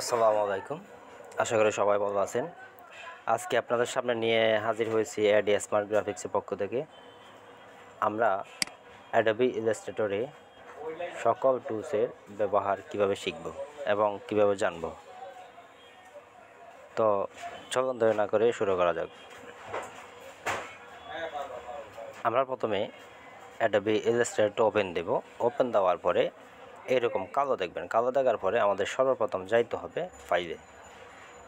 আসসালামু আলাইকুম। আশা করি সবাই ভালো আছেন। আজকে আপনাদের সামনে নিয়ে হাজির হয়েছি অ্যাডি স্মার্ট গ্রাফিক্সের পক্ষ থেকে। আমরা অ্যাডোবি ইলাস্ট্রেটরে সকল টুলসের ব্যবহার কিভাবে শিখব এবং কিভাবে জানব। তো চলুন দেরি না করে শুরু করা যাক। আমরা প্রথমে অ্যাডোবি ইলাস্ট্রেটর ওপেন দেব। ওপেন দেওয়ার পরে এরকম কালো দেখবেন। কালো দেখার পরে আমাদের সর্বপ্রথম যাইতে হবে ফাইলে।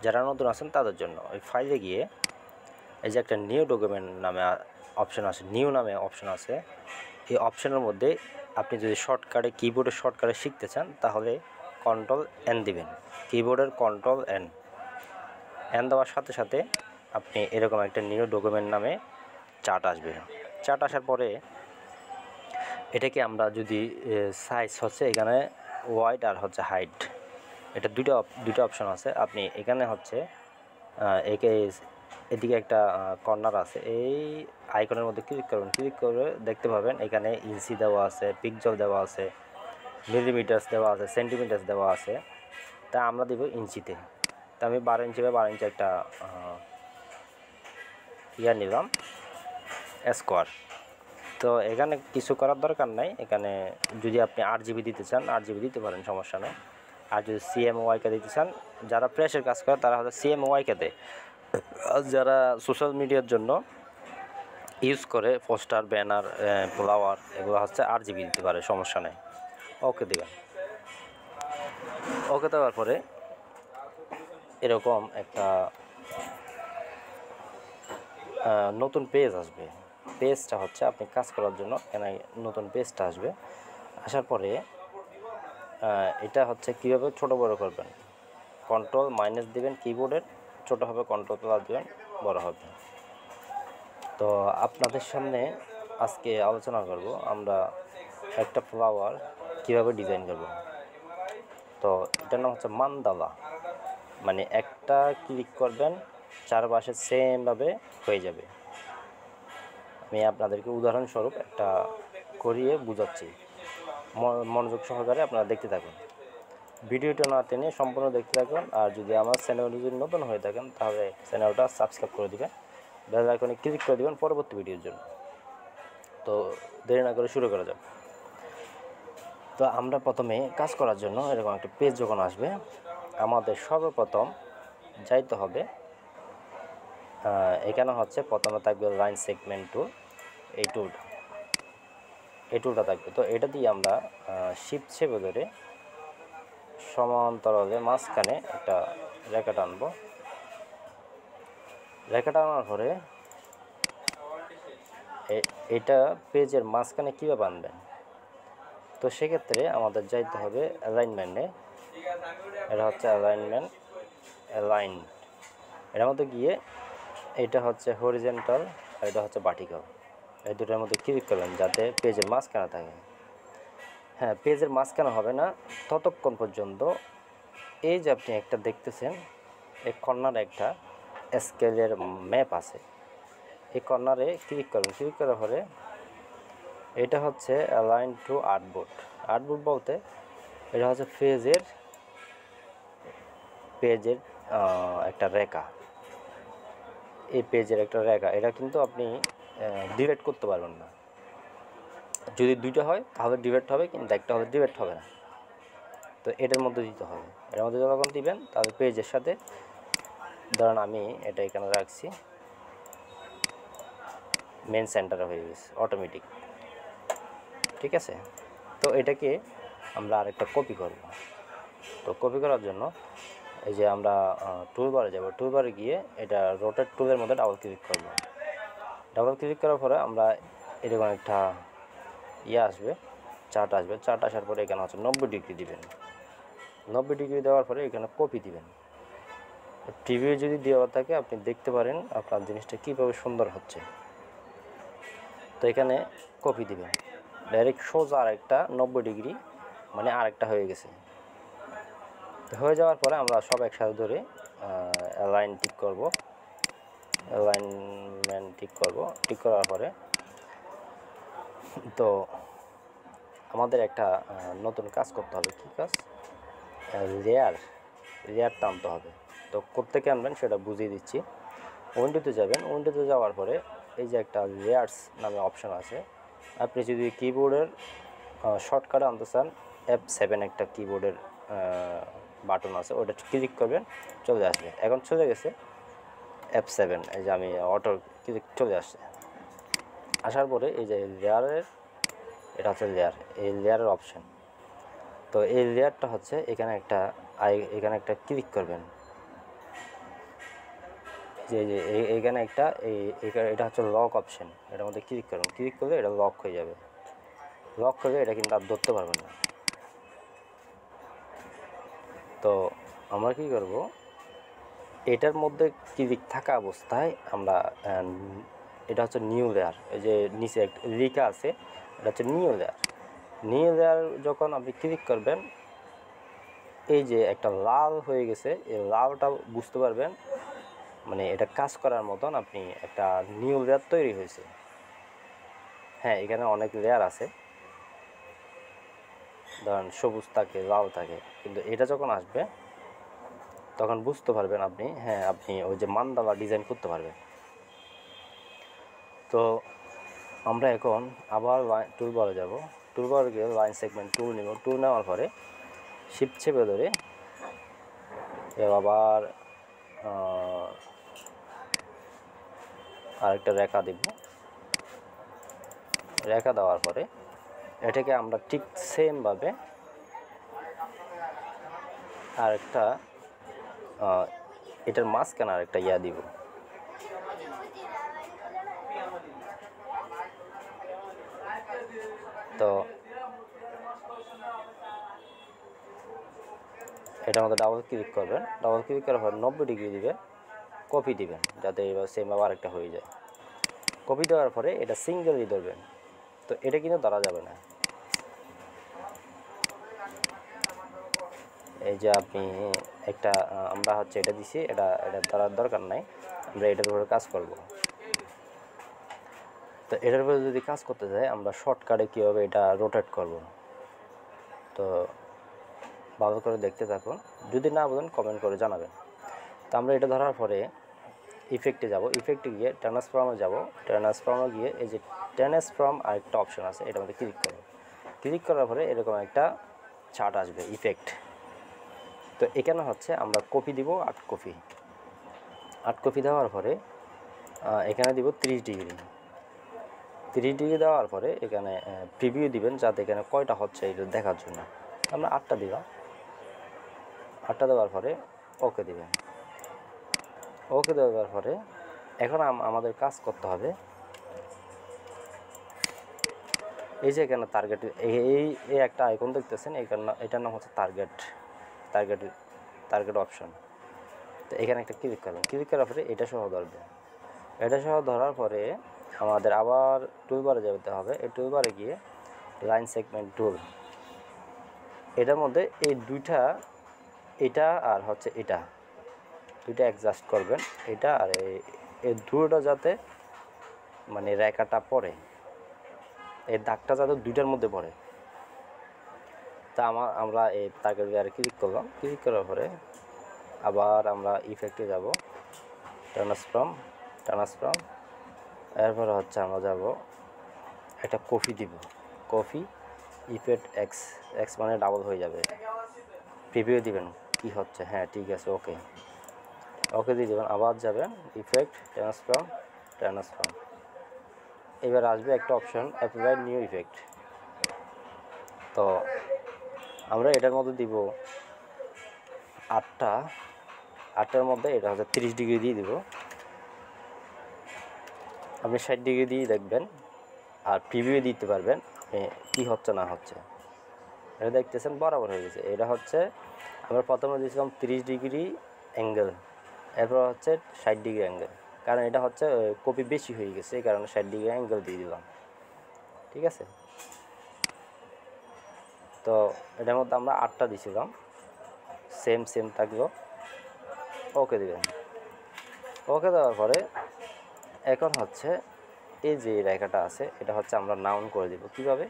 যারা নতুন আছেন তাদের জন্য ওই ফাইলে গিয়ে এই যে একটা নিউ ডকুমেন্ট নামে অপশন আছে, নিউ নামে অপশন আছে। এই অপশনের মধ্যে আপনি যদি শর্টকাটে কিবোর্ডের শর্টকাটে শিখতে চান তাহলে কন্ট্রোল এন দিবেন। কিবোর্ডের কন্ট্রোল এন দেওয়ার সাথে সাথে আপনি এরকম একটা নিউ ডকুমেন্ট নামে চার্ট আসবে। চার্ট আসার পরে এটাকে আমরা যদি সাইজ হচ্ছে এখানে ওয়াইড আর হচ্ছে হাইট, এটা দুইটা অপশন আছে। আপনি এখানে হচ্ছে এদিকে একটা কর্নার আছে, এই আইকনের মধ্যে ক্লিক করুন। ক্লিক করে দেখতে পাবেন এখানে ইঞ্চি দেওয়া আছে, পিক্সেল দেওয়া আছে, মিলিমিটার্স দেওয়া আছে, সেন্টিমিটার্স দেওয়া আছে। তা আমরা দেব ইঞ্চিতে। তা আমি 12 ইঞ্চি বা 12 ইঞ্চি একটা নিলাম স্কোয়ার। তো এখানে কিছু করার দরকার নাই। এখানে যদি আপনি 8 জিবি দিতে চান 8 জিবি দিতে পারেন, সমস্যা নেই। আর যদি সিএমওয়াইকে দিতে চান, যারা প্রেসের কাজ করে তারা হয়তো সিএমওয়াইকে দেয়। আর যারা সোশ্যাল মিডিয়ার জন্য ইউজ করে পোস্টার, ব্যানার, ফ্লাওয়ার, এগুলো হচ্ছে 8 জিবি দিতে পারে, সমস্যা নেই। ওকে দেবেন। ওকে দেওয়ার পরে এরকম একটা নতুন পেজ আসবে। পেজটা হচ্ছে আপনি কাজ করার জন্য এখানে নতুন পেজটা আসবে। আসার পরে এটা হচ্ছে কীভাবে ছোট বড় করবেন। কন্ট্রোল মাইনাস দিবেন কিবোর্ডের, ছোট হবে, কন্ট্রোল প্লাস দিবেন, বড় হবে। তো আপনাদের সামনে আজকে আলোচনা করব আমরা একটা ফ্লাওয়ার কিভাবে ডিজাইন করব। তো এটার নাম হচ্ছে মান্দালা, মানে একটা ক্লিক করবেন চারপাশে সেমভাবে হয়ে যাবে। আমি আপনাদেরকে উদাহরণস্বরূপ একটা করিয়ে বুঝাচ্ছি, মনোযোগ সহকারে আপনারা দেখতে থাকুন। ভিডিওটা না টেনে সম্পূর্ণ দেখতে থাকুন। আর যদি আমার চ্যানেলে যদি নতুন হয়ে থাকেন তাহলে চ্যানেলটা সাবস্ক্রাইব করে দেবেন, বেল আইকনে ক্লিক করে দেবেন পরবর্তী ভিডিওর জন্য। তো দেরি না করে শুরু করা যাক। তো আমরা প্রথমে কাজ করার জন্য এরকম একটা পেজ যখন আসবে, আমাদের সর্বপ্রথম যাইতে হবে এখানে হচ্ছে প্রথমে থাকবে লাইন সেগমেন্ট টুল। এই টুলটা থাকবে। তো এটা দিয়ে আমরা শিফট চেপে ধরে সমান্তরালে মাঝখানে একটা রেখা টানব। রেখা টানার পরে এটা পেজের মাঝখানে কীভাবে আনবেন, তো সেক্ষেত্রে আমাদের যাইতে হবে অ্যালাইনমেন্টে। এটা হচ্ছে অ্যালাইন, এটার মধ্যে গিয়ে এটা হচ্ছে হরিজেন্টাল আর এটা হচ্ছে ভার্টিক্যাল। এই দুটোর মধ্যে ক্লিক করবেন যাতে পেজের মাঝখানে থাকে। হ্যাঁ, পেজের মাঝখানে হবে না ততক্ষণ পর্যন্ত এই যে আপনি একটা দেখতেছেন, এই কর্নারে একটা স্কেলের ম্যাপ আছে, এই কর্নারে ক্লিক করবেন। ক্লিক করার পরে এটা হচ্ছে অ্যালাইন টু আর্টবোর্ড। আর্টবোর্ড বলতে এটা হচ্ছে পেজের একটা রেখা। এই পেজের একটা রেখা, এটা কিন্তু আপনি ডিভাইড করতে পারবেন না। যদি দুইটা হয় তাহলে ডিভাইড হবে, কিন্তু একটা হলে ডিভাইড হবে না। তো এটার মধ্যে দিতে হবে। এর মধ্যে যখন দিবেন তাহলে পেজের সাথে, ধরেন আমি এটা এখানে রাখছি, মেন সেন্টারে হয়ে গেছে অটোমেটিক, ঠিক আছে। তো এটাকে আমরা আরেকটা কপি করব। তো কপি করার জন্য এই যে আমরা টুলবারে যাব, টুলবারে গিয়ে এটা রোটেট টুলের মধ্যে ডাবল ক্লিক করব। ডাবল ক্লিক করার পরে আমরা এরকম একটা আসবে, চার্ট আসবে। চার্ট আসার পরে এখানে হচ্ছে 90 ডিগ্রি দিবেন। 90 ডিগ্রি দেওয়ার পরে এখানে কপি দিবেন। প্রিভিউ যদি দেওয়া থাকে আপনি দেখতে পারেন আপনার জিনিসটা কীভাবে সুন্দর হচ্ছে। তো এখানে কপি দিবেন, ডাইরেক্ট সোজা আরেকটা 90 ডিগ্রি, মানে আরেকটা হয়ে গেছে। হয়ে যাওয়ার পরে আমরা সব একসাথে ধরে অ্যালাইন ঠিক করব। অ্যালাইনমেন্ট ঠিক করার পরে তো আমাদের একটা নতুন কাজ করতে হবে। কী কাজ? লেয়ার টানতে হবে। তো কোত্থেকে আনবেন সেটা বুঝিয়ে দিচ্ছি। উইন্ডোতে যাবেন, উইন্ডোতে যাওয়ার পরে এই যে একটা লেয়ার্স নামে অপশান আছে, আপনি যদি কিবোর্ডের শর্টকাটে আনতে চান F7 একটা কিবোর্ডের বাটন আছে, ওটা ক্লিক করবেন, চলে আসবে। এখন চলে গেছে F7, এই যে আমি অটো ক্লিক চলে আসছে। আসার পরে এই যে লেয়ারের, এটা হচ্ছে লেয়ার, এই লেয়ারের অপশান। তো এই লেয়ারটা হচ্ছে এখানে এখানে একটা ক্লিক করবেন, যে এইখানে একটা এটা হচ্ছে লক অপশান, এটার মধ্যে ক্লিক করুন। ক্লিক করলে এটা লক হয়ে যাবে। লক করলে এটা কিন্তু আর ধরতে পারবেন না। তো আমরা কী করব, এটার মধ্যে ক্লিক থাকা অবস্থায় আমরা এটা হচ্ছে নিউ লেয়ার, এই যে নিচে একটা লেখা আছে, এটা হচ্ছে নিউ লেয়ার। নিউ লেয়ার যখন আপনি ক্লিক করবেন, এই যে একটা লাল হয়ে গেছে, এই লালটা বুঝতে পারবেন মানে এটা কাজ করার মতন আপনি একটা নিউ লেয়ার তৈরি হয়েছে। হ্যাঁ, এখানে অনেক লেয়ার আছে, ধরেন সবুজ থাকে, লাল থাকে, কিন্তু এটা যখন আসবে তখন বুঝতে পারবেন আপনি, হ্যাঁ আপনি ওই যে মানডালা ডিজাইন করতে পারবেন। তো আমরা এখন আবার টুলবারে যাব, টুলবারে গিয়ে লাইন সেগমেন্ট টুল নেব। টুল নেওয়ার পরে শিফট চেপে ধরে আবার আরেকটা রেখা দেব। রেখা দেওয়ার পরে এটাকে আমরা ঠিক সেমভাবে আরেকটা এটার মাঝখানে আরেকটা ইয়া দিব। তো এটার মধ্যে ডাবল ক্লিক করবেন, ডাবল ক্লিক করার পর 90 ডিগ্রি দিবেন, কপি দিবেন যাতে এবার সেম আবার আরেকটা হয়ে যায়। কপি দেওয়ার পরে এটা সিঙ্গেলই ধরবেন, তো এটা কিন্তু ধরা যাবে না। এই যে আপনি একটা আমরা হচ্ছে এটা দিছি, এটা ধরার দরকার নাই, আমরা এটার উপরে কাজ করব। তো এটার উপরে যদি কাজ করতে যাই, আমরা শর্টকাটে কীভাবে এটা রোটেট করব, তো ভালো করে দেখতে থাকুন। যদি না বলেন কমেন্ট করে জানাবেন। তো আমরা এটা ধরার পরে ইফেক্টে যাব, ইফেক্টে গিয়ে ট্রান্সফর্মে যাব। ট্রান্সফর্মে গিয়ে এই যে ট্রান্সফর্ম আরেকটা অপশন আছে, এটার মধ্যে ক্লিক করব। ক্লিক করার পরে এরকম একটা চার্ট আসবে, ইফেক্ট। তো এখানে হচ্ছে আমরা কপি দিব 8 কপি। 8 কপি দেওয়ার পরে এখানে দিব 30 ডিগ্রি। 30 ডিগ্রি দেওয়ার পরে এখানে প্রিভিউ দিবেন, যাতে এখানে কয়টা হচ্ছে এটা দেখার জন্য। আমরা 8টা দিলাম। 8টা দেওয়ার পরে ওকে দিবেন। ওকে দেওয়ার পরে এখন আমাদের কাজ করতে হবে, এই যে এখানে টার্গেট, এই একটা আইকন দেখতেছেন, এটার নাম হচ্ছে টার্গেট অপশন। তো এখানে একটা ক্লিক করবেন। ক্লিক করার পরে এটা সহ ধরবে। এটা সহ ধরার পরে আমাদের আবার টুলবারে যেতে হবে। এই টুলবারে গিয়ে লাইন সেগমেন্ট টুল, এটার মধ্যে এই দুইটা, এটা আর হচ্ছে এটা, দুইটা অ্যাডজাস্ট করবেন। এটা আর এই দুটোটা যাতে মানে রেখাটা পড়ে, এই দাগটা যাতে দুইটার মধ্যে পড়ে। তা আমরা এই টার্গেট লেয়ারে ক্লিক করলাম। ক্লিক করার পরে আবার আমরা ইফেক্টে যাব, ট্রান্সফর্ম। এরপরে হচ্ছে আমরা যাব একটা কপি দিব, কপি ইফেক্ট এক্স মানে ডাবল হয়ে যাবে। প্রিভিউ দিবেন কি হচ্ছে, হ্যাঁ ঠিক আছে, ওকে দিয়ে দেবেন। আবার যাবেন ইফেক্ট, ট্রান্সফর্ম। এবার আসবে একটা অপশন অ্যাপ্লাই নিউ ইফেক্ট। তো আমরা এটার মধ্যে দিব 8টার মধ্যে এটা হচ্ছে 30 ডিগ্রি দিয়ে দিব। আপনি 60 ডিগ্রি দিয়ে দেখবেন, আর প্রিভিউ দিতে পারবেন আপনি কী হচ্ছে না হচ্ছে। এটা দেখতেছেন বরাবর হয়ে গেছে। এটা হচ্ছে আমরা প্রথমে দিয়েছিলাম 30 ডিগ্রি অ্যাঙ্গেল, এরপর হচ্ছে 60 ডিগ্রি অ্যাঙ্গেল, কারণ এটা হচ্ছে কপি বেশি হয়ে গেছে, এই কারণে 60 ডিগ্রি অ্যাঙ্গেল দিয়ে দিলাম। ঠিক আছে, তো এটার মধ্যে আমরা 8টা দিয়েছিলাম, সেম থাকলো। ওকে দিবেন। ওকে দেওয়ার পরে এখন হচ্ছে এই যে রেখাটা আছে, এটা হচ্ছে আমরা নাউন করে দিব। কিভাবে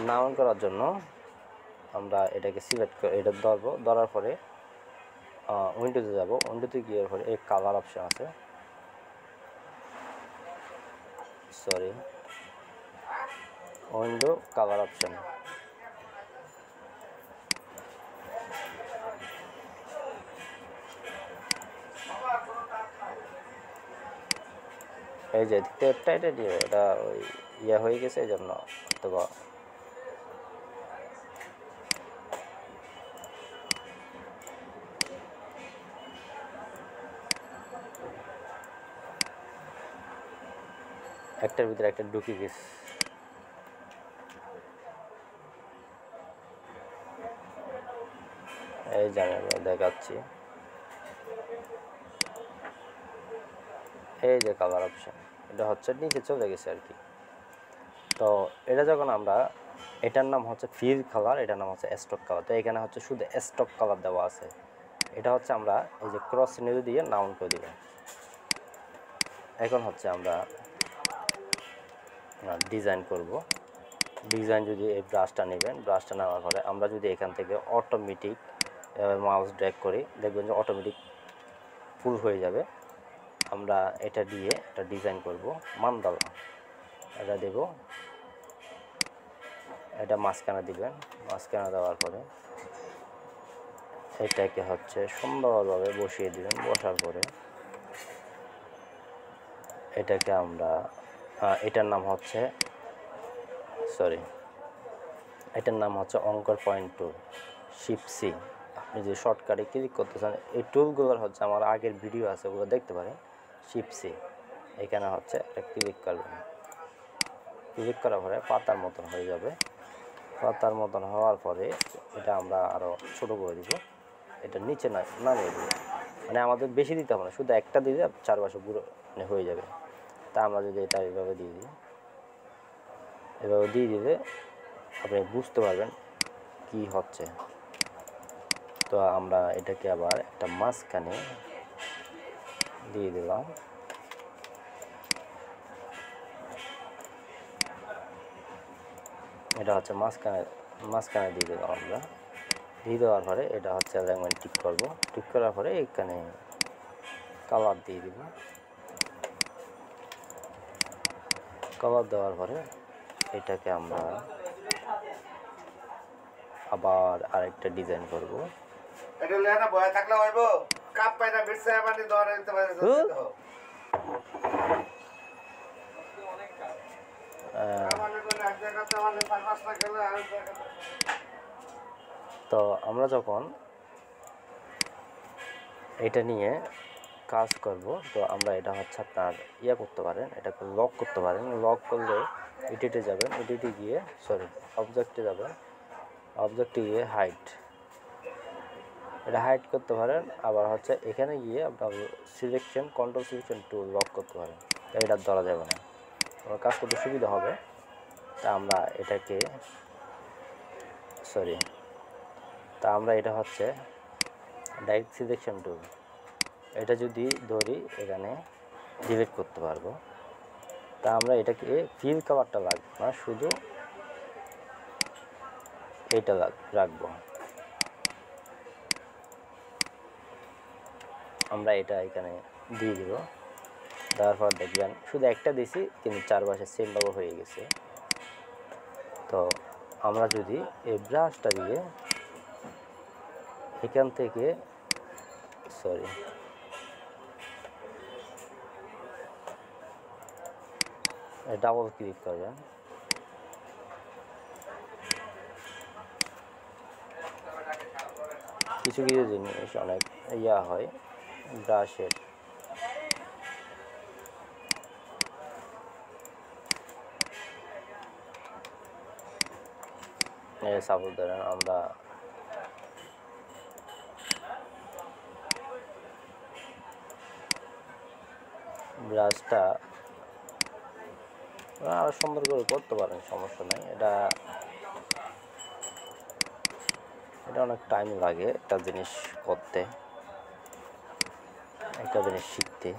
নাউন করার জন্য আমরা এটাকে সিলেক্ট করে এটা ধরার পরে উইন্ডোতে যাব। উইন্ডোতে গিয়ে পরে এই কালার অপশন আছে, সরি উইন্ডো কালার অপশন, এই যে এটা দিয়ে এটা ওই ইয়ে হয়ে গেছে, এই জন্য অথবা একটার ভিতরে একটা ঢুকে গেছে। এই জানি দেখাচ্ছি, এই যে কালার অপশন, এটা হচ্ছে নিচে চলে গেছে আর কি। তো এটা যখন আমরা, এটার নাম হচ্ছে ফিল কালার, এটার নাম হচ্ছে স্টক কালার। তো এখানে হচ্ছে শুধু স্টক কালার দেওয়া আছে। এটা হচ্ছে আমরা এই যে ক্রস চিহ্ন দিয়ে নাউন করে দিব। এখন হচ্ছে আমরা ডিজাইন করব। ডিজাইন যদি এই ব্রাশটা নেবেন, ব্রাশটা নেওয়ার পরে আমরা যদি এখান থেকে অটোমেটিক মাউস ড্র্যাগ করি, দেখবেন যে অটোমেটিক ফুল হয়ে যাবে। আমরা এটা দিয়ে একটা ডিজাইন করব, মানদালা এটা দেব, এটা মাঝখানে দিবেন। মাঝখানে দেওয়ার পরে এটাকে হচ্ছে সুন্দরভাবে বসিয়ে দিবেন। বসার পরে এটাকে আমরা এটার নাম হচ্ছে এটার নাম হচ্ছে অঙ্কর পয়েন্ট টুল, শিফট সি। আপনি যে শর্টকাটে ক্লিক করতে চান, এই টুলগুলোর হচ্ছে আমার আগের ভিডিও আছে, ওগুলো দেখতে পারেন। শিফট সি, এখানে হচ্ছে এটা ক্লিক করবেন। ক্লিক করার পরে পাতার মতন হয়ে যাবে। পাতার মতন হওয়ার পরে এটা আমরা আরও ছোটো করে দিব। এটা নিচে নামিয়ে দিব, মানে আমাদের বেশি দিতে হবে না, শুধু একটা দিলে চারপাশে পুরো মানে হয়ে যাবে। তা আমরা যদি এটা এইভাবে দিয়ে দিই, এভাবে দিয়ে দিলে আপনি বুঝতে পারবেন কি হচ্ছে। তো আমরা এটাকে আবার একটা মাঝখানে দিয়ে দিলাম। এটা হচ্ছে মাঝখানে দিয়ে দিলাম আমরা। দিয়ে দেওয়ার পরে এটা হচ্ছে অ্যালাইনমেন্ট ঠিক করব। ঠিক করার পরে এখানে কালার দিয়ে দিব। কালার দেওয়ার পরে এটাকে আমরা আবার আরেকটা ডিজাইন করব। এটা লেনা ভয় থাকলে হইব, কাপ পাইনা বিরসা মানে ধরে দিতে পারে। তো আমরা যখন এটা নিয়ে কাজ করব, তো আমরা এটা হচ্ছে আপনার করতে পারেন, এটাকে লক করতে পারেন। লক করলে এডিটে যাবেন, এডিটে গিয়ে অবজেক্টে যাবেন, অবজেক্টে গিয়ে হাইট, এটা হাইট করতে পারেন। আবার হচ্ছে এখানে গিয়ে আপনার selection, control selection tool lock করতে পারেন। তো এটা ধরা যাবে না, আমার কাজ করতে সুবিধা হবে। তা আমরা এটাকে আমরা এটা হচ্ছে ডাইরেক্ট সিলেকশন টুল, এটা যদি ধরি এখানে ডিলিট করতে পারবো। তা আমরা এটাকে ফিল কালারটা লাগবে না, শুধু এইটা রাখবো। আমরা এটা এখানে দিয়ে দিব। দেওয়ার পর দেখবেন শুধু একটা দিছি, কিন্তু চারপাশে সেমভাবে হয়ে গেছে। তো আমরা যদি এই ব্রাশটা দিয়ে এখান থেকে ডাবল ক্লিক করবেন। কিছু কিছু জিনিস অনেক হয় ব্রাশের, সাপোজ ধরেন আমরা ব্রাশটা আরো সুন্দর করে করতে পারেন, সমস্যা নাই। এটা অনেক টাইম লাগে একটা জিনিস করতে, একটা জিনিস শিখতে।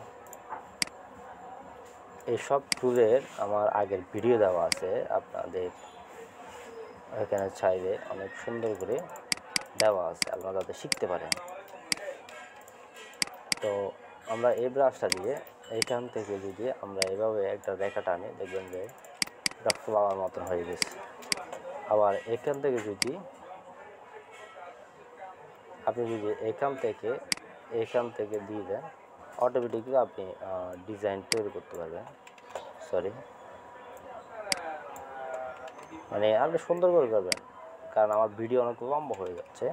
এইসব টুলের আমার আগের ভিডিও দেওয়া আছে, আপনাদের এখানে চাইলে অনেক সুন্দর করে দেওয়া আছে, আপনারা যাতে শিখতে পারেন। তো আমরা এই ব্রাশটা দিয়ে এইখান থেকে যদি আমরা এভাবে একটা রেখা টানি, দেখবেন যে একটা ফ্লাওয়ার মতন হয়ে গেছে। আবার এখান থেকে যদি আপনি যদি এখান থেকে দিয়ে দেন, অটোমেটিকলি আপনি ডিজাইন তৈরি করতে পারবেন। মানে আপনি সুন্দর করে করবেন, কারণ আমার ভিডিও অনেক লম্বা হয়ে যাচ্ছে,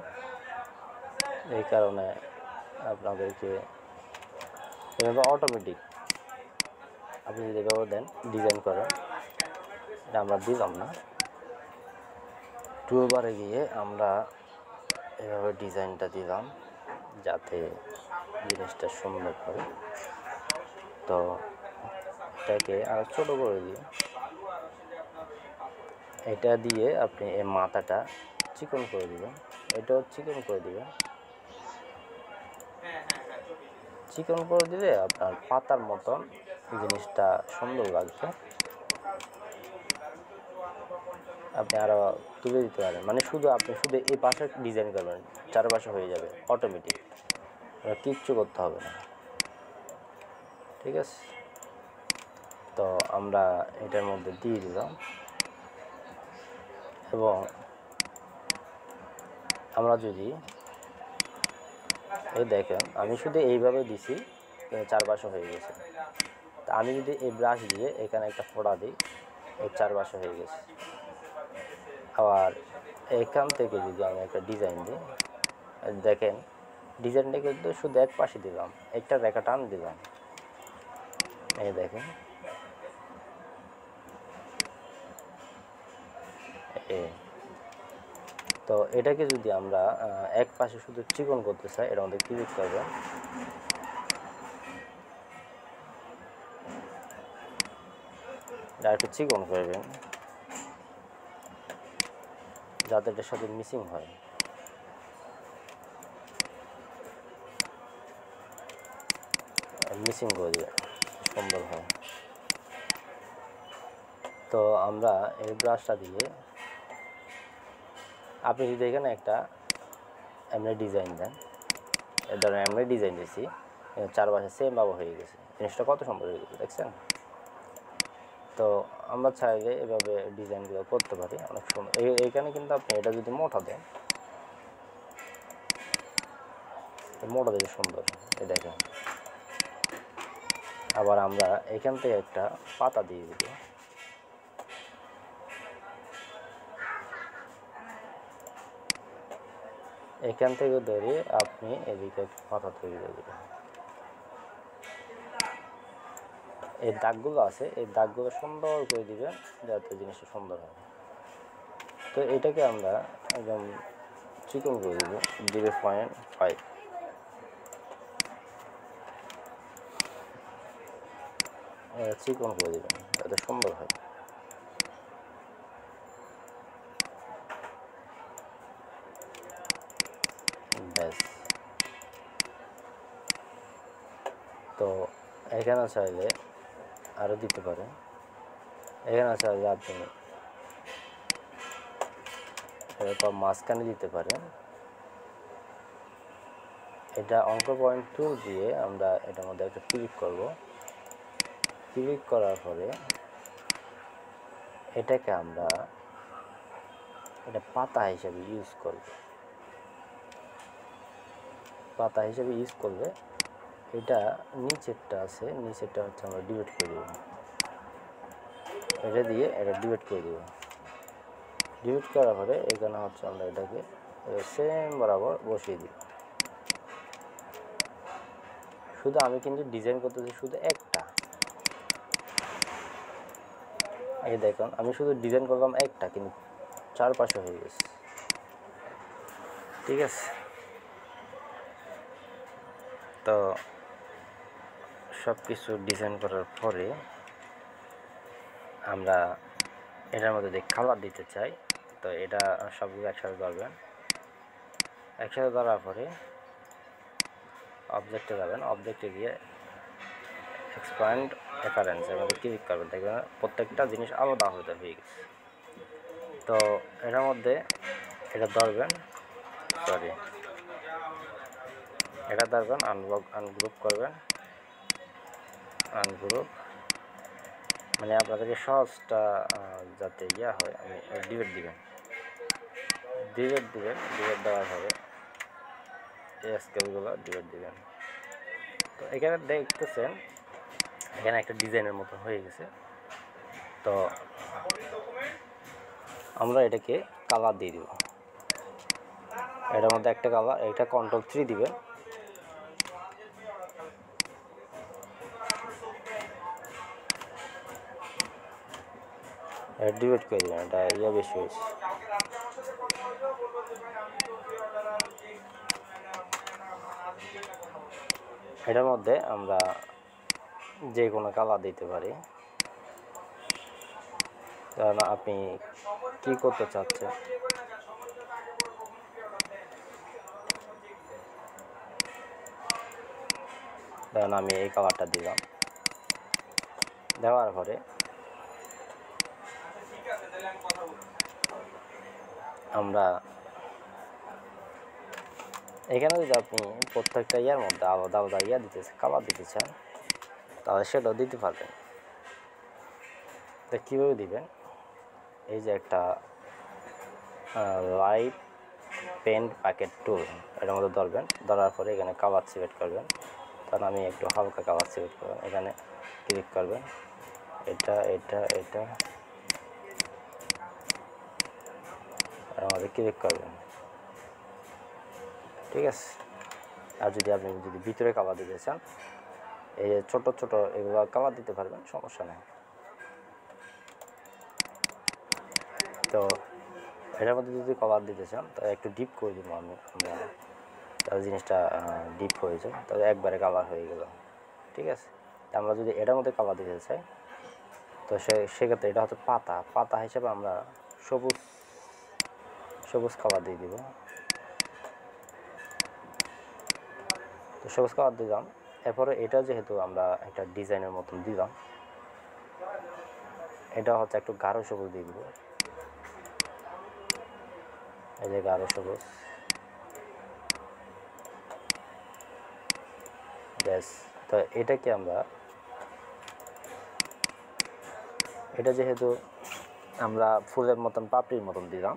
এই কারণে আপনাদেরকে এভাবে অটোমেটিক আপনি যদি এভাবে দেন ডিজাইন করেন। এটা আমরা দিলাম না, টুলবারে গিয়ে আমরা এভাবে ডিজাইনটা দিলাম যাতে জিনিসটা সুন্দর হয়। তো এটাকে আর ছোটো করে দিয়ে এটা দিয়ে আপনি এই মাথাটা চিকন করে দিবেন, এটাও চিকন করে দিবেন। চিকন করে দিলে আপনার পাতার মতন জিনিসটা সুন্দর লাগবে। আপনি আরও তুলে দিতে পারেন, মানে আপনি শুধু এই পাশে ডিজাইন করবেন, চারপাশে হয়ে যাবে অটোমেটিক, কিচ্ছু করতে হবে না। ঠিক আছে, তো আমরা এটার মধ্যে দিয়ে দিলাম এবং আমরা যদি এই দেখেন আমি শুধু এইভাবে দিছি, চারপাশে হয়ে গেছে। তা আমি যদি এই ব্রাশ দিয়ে এখানে একটা ফোঁটা দিই, এই চারপাশে হয়ে গেছে। আবার এখান থেকে যদি আমি একটা ডিজাইন দিই, দেখেন ডিজাইনটা কিন্তু শুধু এক পাশে দিলাম, একটা রেখা টান দিলাম, এই দেখেন তো এটাকে যদি আমরা এক পাশে শুধু চিকন করতে চাই, এর মধ্যে ক্লিক করবেন, একটু চিকন করবেন যাতে এটার সাথে মিসিং হয়। মিসিং করে দেবেন, সুন্দর হয়। তো আমরা এই ব্রাশটা দিয়ে আপনি যদি এখানে একটা এমনি ডিজাইন দেন, এ ধরেন এমনি ডিজাইন দিয়েছি, চারপাশে সেম ভাবে হয়ে গেছে, জিনিসটা কত সুন্দর হয়ে গেছে দেখছেন। তো আমরা চাইলে এভাবে ডিজাইনগুলো করতে পারি অনেক সুন্দর। এইখানে কিন্তু আপনি এটা যদি মোটা দেন, মোটা দেখে সুন্দর, এই দেখেন। আবার আমরা এখান থেকে একটা পাতা দিয়ে দিব, এখান থেকে ধরে আপনি এদিকে পাতা তৈরি করে দেবেন। এই দাগগুলো আছে, এই দাগগুলো সুন্দর করে দিবেন যাতে জিনিসটা সুন্দর হয়। তো এটাকে আমরা একদম চিকন করে দেবো 0.5, চিকন করে দেবেন যাতে সুন্দর হয়। ব্যাস, তো এখানে চাইলে আরও দিতে পারেন, এখানে চাইলে আপনি এরকম মাঝখানে দিতে পারেন। এটা অঙ্ক পয়েন্ট টুল দিয়ে আমরা এটার মধ্যে একটা ক্লিক করব, ক্লিক করার পরে এটাকে আমরা এটা পাতা হিসেবে ইউজ করব, পাতা হিসেবে ইউজ করলে এটা নিচেরটা আছে, নিচেরটা হচ্ছে আমরা ডিলিট করে দেব, এটা দিয়ে এটা ডিলিট করে দেব। ডিলিট করার পরে এখানে হচ্ছে আমরা এটাকে সেম বরাবর বসিয়ে দিই। শুধু আমি কিন্তু ডিজাইন করতেছি শুধু একটা, এই দেখুন আমি শুধু ডিজাইন করলাম একটা, কিন্তু চারপাশে হয়ে গেছে। ঠিক আছে, তো সব কিছু ডিজাইন করার পরে আমরা এটার মধ্যে যে কালার দিতে চাই, তো এটা সবগুলো একসাথে ধরবেন, একসাথে ধরার পরে অবজেক্টে যাবেন, অবজেক্টে গিয়ে এক্সপ্যান্ড অ্যাপারেন্স এর মধ্যে ক্লিক করবেন, দেখবেন প্রত্যেকটা জিনিস আলাদা হয়ে গেছে। তো তো এটার মধ্যে এটা ধরবেন, সরি এটা ধরবেন, আনগ্রুপ করবেন, আনগ্রুপ মানে আপনাদেরকে সহজটা যাতে ইয়া হয় আমি ডিবেট দিবেন, ডিবেট দেওয়ার পরে এই স্কেলগুলো ডিবেট দিবেন। তো এখানে দেখতেছেন এখানে একটা ডিজাইনের মতো হয়ে গেছে। তো আমরা এটাকে কালার দিয়ে দিব, এটার মধ্যে একটা কালার, এটা Ctrl+3 দিবেন। ডিবেট করে দিবেন, এটা ইয়া বেশি হয়েছে। এটার মধ্যে আমরা যে কোনো কালার দিতে পারি, কারণ আপনি কি করতে চাচ্ছেন। কারণ আমি এই কালারটা দিলাম, দেওয়ার পরে আমরা এখানে যদি আপনি প্রত্যেকটা ইয়ার মধ্যে আলাদা আলাদা ইয়া কালার দিতে চান তাহলে সেটাও দিতে পারবেন। তো কীভাবে দিবেন, এই যে একটা লাইট পেন প্যাকেট টুল এটার মধ্যে ধরবেন, ধরার পরে এখানে কালার সিলেক্ট করবেন। কারণ আমি একটু হালকা কালার সিলেক্ট করবেন, এখানে ক্লিক করবেন, এটা আর আমাদের ক্লিক করবেন, ঠিক আছে। আর যদি আপনি ভিতরে কালার দিতে চান, এই যে ছোট ছোট এগুলো কালার দিতে পারবেন, সমস্যা নেই। তো এটার মধ্যে যদি কালার দিতে চান তাহলে একটু ডিপ করে দিব আমরা, তাহলে জিনিসটা ডিপ হয়ে যায়, তাহলে একবারে কালার হয়ে গেল, ঠিক আছে। আমরা যদি এটার মধ্যে কালার দিতে চাই তো সেক্ষেত্রে এটা হচ্ছে পাতা হিসেবে আমরা সবুজ কালার দিয়ে দিব। তো সবুজ কালার দিলাম, এরপরে এটা যেহেতু আমরা একটা ডিজাইনের মতন দিলাম, এটা হচ্ছে একটু গাঢ় সবুজ দিয়ে দিব, এই যে গাঢ় সবুজ, ব্যাস। তো এটাকে আমরা এটা যেহেতু আমরা ফুলের মতন পাপড়ির মতন দিলাম,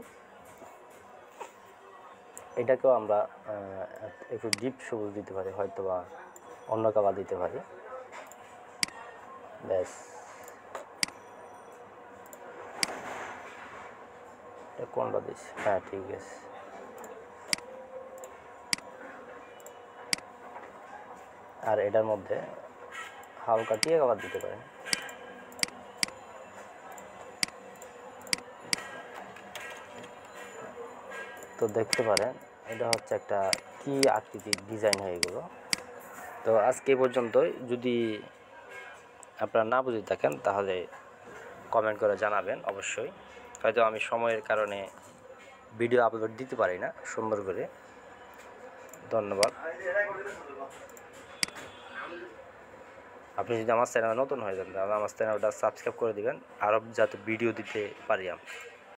এটাকেও আমরা একটু ডিপ সবুজ দিতে পারি, হয়তো বা অন্য কালার দিতে পারি, ব্যাস। এটা কোনটা দিচ্ছি, হ্যাঁ ঠিক আছে। আর এটার মধ্যে হালকা টিয়া কালার দিতে পারেন। তো দেখতে পারেন এটা হচ্ছে একটা কি আকৃতির ডিজাইন হয়ে গেল। তো আজকে এই পর্যন্তই। যদি আপনারা না বুঝে থাকেন তাহলে কমেন্ট করে জানাবেন অবশ্যই। হয়তো আমি সময়ের কারণে ভিডিও আপলোড দিতে পারি না সুন্দর করে। ধন্যবাদ। আপনি যদি আমার চ্যানেলে নতুন হয়ে যান তাহলে আমার চ্যানেলটা সাবস্ক্রাইব করে দিবেন, আরও যাতে ভিডিও দিতে পারি আমি।